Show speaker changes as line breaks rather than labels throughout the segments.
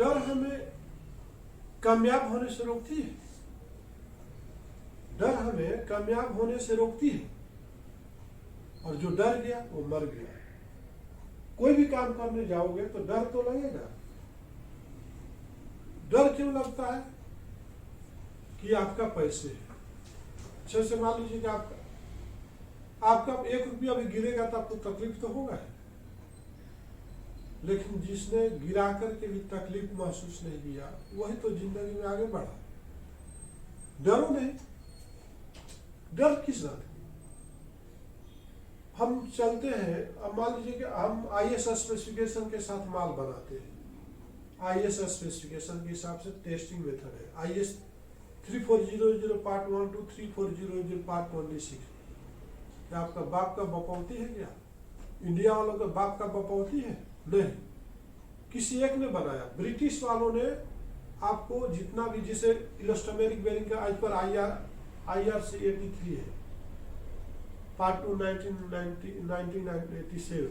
डर हमें कामयाब होने से रोकती है। डर हमें कामयाब होने से रोकती है, और जो डर गया वो मर गया। कोई भी काम करने जाओगे तो डर तो लगेगा। डर क्यों लगता है? कि आपका पैसे है। अच्छे से मान लीजिए कि आपका 1 रुपया भी गिरेगा तो आपको तकलीफ तो होगा है, लेकिन जिसने गिरा करके भी तकलीफ महसूस नहीं किया वही तो जिंदगी में आगे बढ़ा। डरो नहीं। डर किस बात? हम चलते हैं, अब मान लीजिए कि हम आईएएस स्पेसिफिकेशन के साथ माल बनाते हैं। आईएएस स्पेसिफिकेशन के हिसाब से टेस्टिंग मेथड है। IAS 3400 part 1 to 3400 part 26। क्या आपका बाप का बपौती है? क्या इंडिया वालों का बाप का बपौती है? नहीं, किसी एक ने बनाया। ब्रिटिश वालों ने आपको जितना भी, जिसे इलास्टोमेरिक बेरिंग का आज पर IRC 83 है, पार्ट 2 1987।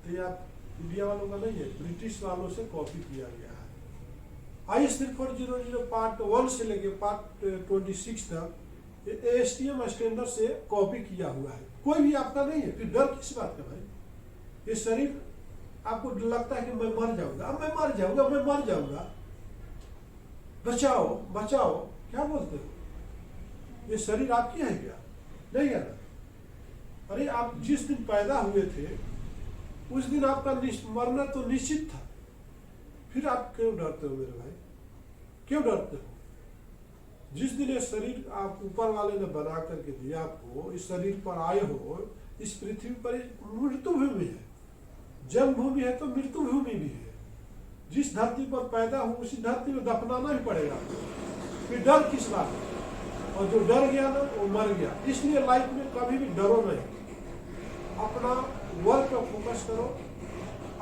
तो ये आप इंडिया वालों का नहीं है, ब्रिटिश वालों से कॉपी किया गया है। IS 3400 पार्ट 1 से लेके पार्ट 26 तक ASTM स्टैंडर्ड से कॉपी किया हुआ है। कोई भी आपका नहीं है, फिर डर किस बात का भाई? ये शरीर आपको लगता है कि मैं मर जाऊंगा, अब मैं मर जाऊंगा, मैं मर जाऊंगा, बचाओ बचाओ, क्या बोलते हो? ये शरीर आपकी है क्या? नहीं है ना। अरे आप जिस दिन पैदा हुए थे उस दिन आपका मरना तो निश्चित था, फिर आप क्यों डरते हो मेरे भाई? क्यों डरते हो? जिस दिन ये शरीर आप ऊपर वाले ने बना करके दिया आपको, इस शरीर पर आए हो, इस पृथ्वी पर मृत्यु भूमि है। जन्म भूमि है तो मृत्यु भूमि भी है। जिस धरती पर पैदा हो उसी धरती में दफनाना ही पड़ेगा, फिर डर किस बात है? और जो डर गया ना वो मर गया। इसलिए लाइफ में कभी भी डरो नहीं, अपना वर्क पर फोकस करो।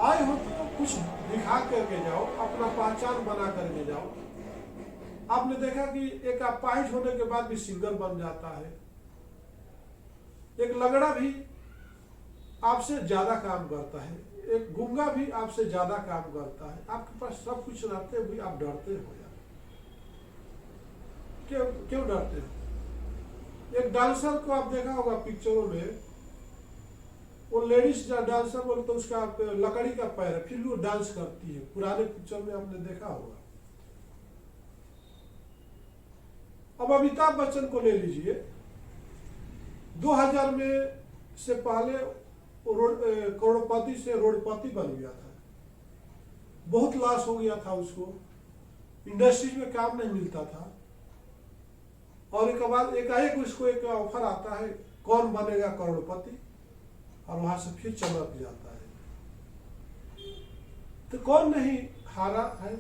आए हो तो कुछ दिखा करके जाओ, अपना पहचान बना करके जाओ। आपने देखा कि एक अपाहिज होने के बाद भी सिंगर बन जाता है, एक लगड़ा भी आपसे ज्यादा काम करता है, एक गूंगा भी आपसे ज्यादा काम करता है। आपके पास सब कुछ रहते हुए आप डरते हो यार। क्यों डरते हो? एक डांसर को आप देखा होगा पिक्चरों में, वो लेडीज डांसर बोले तो उसका लकड़ी का पैर है, फिर भी वो डांस करती है। पुराने पिक्चर में आपने देखा होगा। अब अमिताभ बच्चन को ले लीजिए, 2000 में से पहले करोड़पति से रोडपति बन गया था। बहुत लॉस हो गया था उसको, इंडस्ट्री में काम नहीं मिलता था। और एक बाद एकाएक उसको एक ऑफर आता है, कौन बनेगा करोड़पति, और वहां से फिर चमक जाता है। तो कौन नहीं हारा है?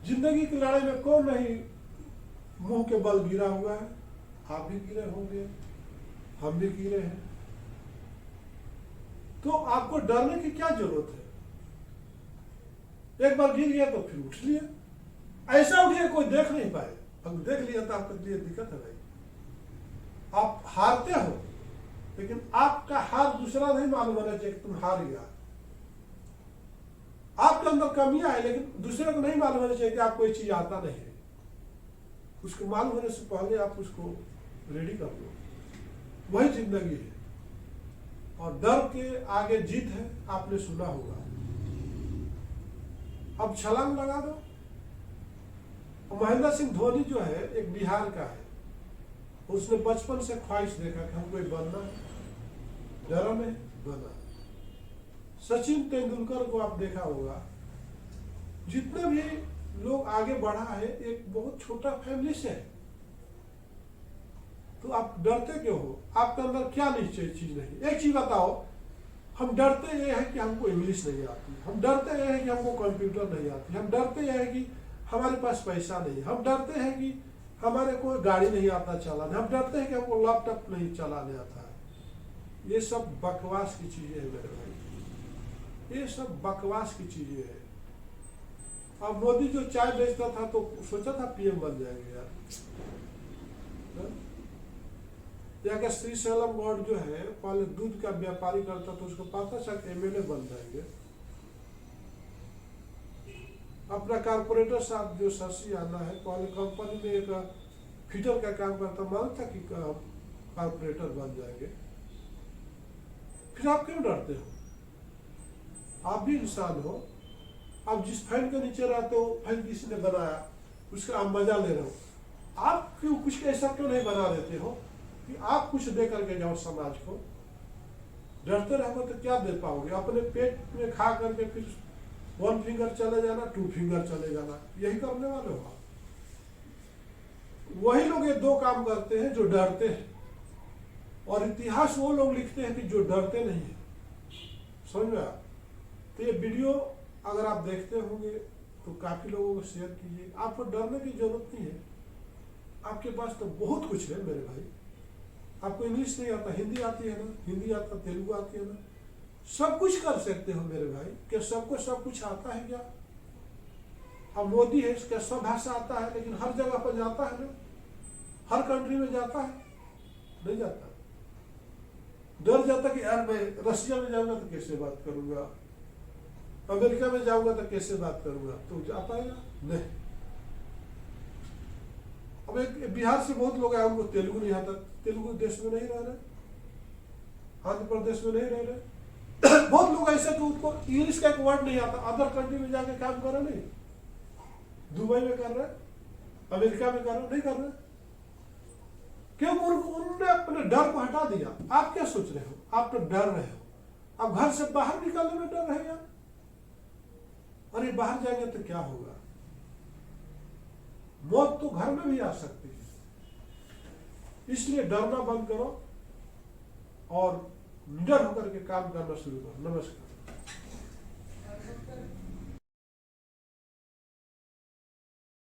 जिंदगी की लड़ाई में कौन नहीं मुंह के बल गिरा हुआ है? आप भी गिरे होंगे, हम भी गिरे हैं। तो आपको डरने की क्या जरूरत है? एक बार गिर गया तो फिर उठ लिया। ऐसा उठिए कोई देख नहीं पाए, अब देख लिया तो आपके लिए दिक्कत है भाई। आप हारते हो, लेकिन आपका हार दूसरा नहीं मालूम होना चाहिए कि तुम हार गया। आपके अंदर कमियां है, लेकिन दूसरे को नहीं मालूम होना चाहिए कि आपको ये चीज आता नहीं है। उसको मालूम होने से पहले आप उसको रेडी कर लो। वही जिंदगी है। और डर के आगे जीत है, आपने सुना होगा। अब छलांग लगा दो। महेंद्र सिंह धोनी जो है एक बिहार का है, उसने बचपन से ख्वाहिश देखा कि हमको बनना है, डरा नहीं, बना। सचिन तेंदुलकर को आप देखा होगा, जितने भी लोग आगे बढ़ा है एक बहुत छोटा फैमिली से है। तो आप डरते क्यों हो? आपके अंदर क्या निश्चय चीज नहीं? एक चीज बताओ, हम डरते ये है कि हमको इंग्लिश नहीं आती, हम डरते ये है कि हमको कंप्यूटर नहीं आती, हम डरते ये है कि हमारे पास पैसा नहीं, हम डरते हैं कि हमारे को गाड़ी नहीं आता चलाने, हम डरते हैं कि हमको लैपटॉप नहीं चलाने आता है। ये सब बकवास की चीजें है मेरे भाई, ये सब बकवास की चीजें है। अब मोदी जो चाय बेचता था तो सोचा था पीएम बन जाएंगे यार। यहाँ का श्री सैलम गौड़ जो है पहले दूध का व्यापारी करता था, उसको पता चल एमएलए बन जाएंगे। अपना कारपोरेटर साहब जो शशि आना है, पहले कंपनी में एक फिटर का काम करता, मालूम था कि कारपोरेटर बन जाएंगे। फिर आप क्यों डरते हो? आप भी इंसान हो। आप जिस फैन के नीचे रहते हो, फैन किसी ने बनाया, उसका आप मजा ले रहे हो। आप क्यों कुछ ऐसा क्यों नहीं बना देते हो कि आप कुछ दे करके जाओ समाज को? डरते रहोगे तो क्या दे पाओगे? अपने पेट में खा करके फिर 1 फिंगर चले जाना, 2 फिंगर चले जाना, यही करने वाले हो। वही लोग ये 2 काम करते हैं जो डरते हैं, और इतिहास वो लोग लिखते हैं कि जो डरते नहीं है। समझ में आया? तो ये वीडियो अगर आप देखते होंगे तो काफी लोगों को शेयर कीजिए। आपको डरने की जरूरत नहीं है, आपके पास तो बहुत कुछ है मेरे भाई। आपको इंग्लिश नहीं आता, हिंदी आती है ना, हिंदी आता, तेलुगु आती है ना, सब कुछ कर सकते हो मेरे भाई। क्या सबको सब कुछ आता है क्या? अब मोदी है, इसका सब भाषा आता है, लेकिन हर जगह पर जाता है ना, हर कंट्री में जाता है? नहीं जाता। डर जाता कि यार मैं रशिया में जाऊंगा तो कैसे बात करूंगा, अमेरिका में जाऊंगा तो कैसे बात करूंगा, तो जा पाएगा नहीं। अब एक बिहार से बहुत लोग आए, उनको तेलुगु नहीं आता, तेलुगु देश में नहीं रह रहे, आंध्र प्रदेश में नहीं रह रहे। बहुत लोग ऐसे कि उनको इंग्लिश का एक वर्ड नहीं आता, अदर कंट्री में जाके काम कर रहे, नहीं दुबई में कर रहे, अमेरिका में कर रहे, नहीं कर रहे, क्यों? उन्होंने अपने डर को हटा दिया। आप क्या सोच रहे हो? आप तो डर रहे हो, आप घर से बाहर निकलने में डर रहे यार। अरे बाहर जाएंगे तो क्या होगा? मौत तो घर में भी आ सकती है। इसलिए डरना बंद करो और निडर होकर के काम करना शुरू करो। नमस्कार।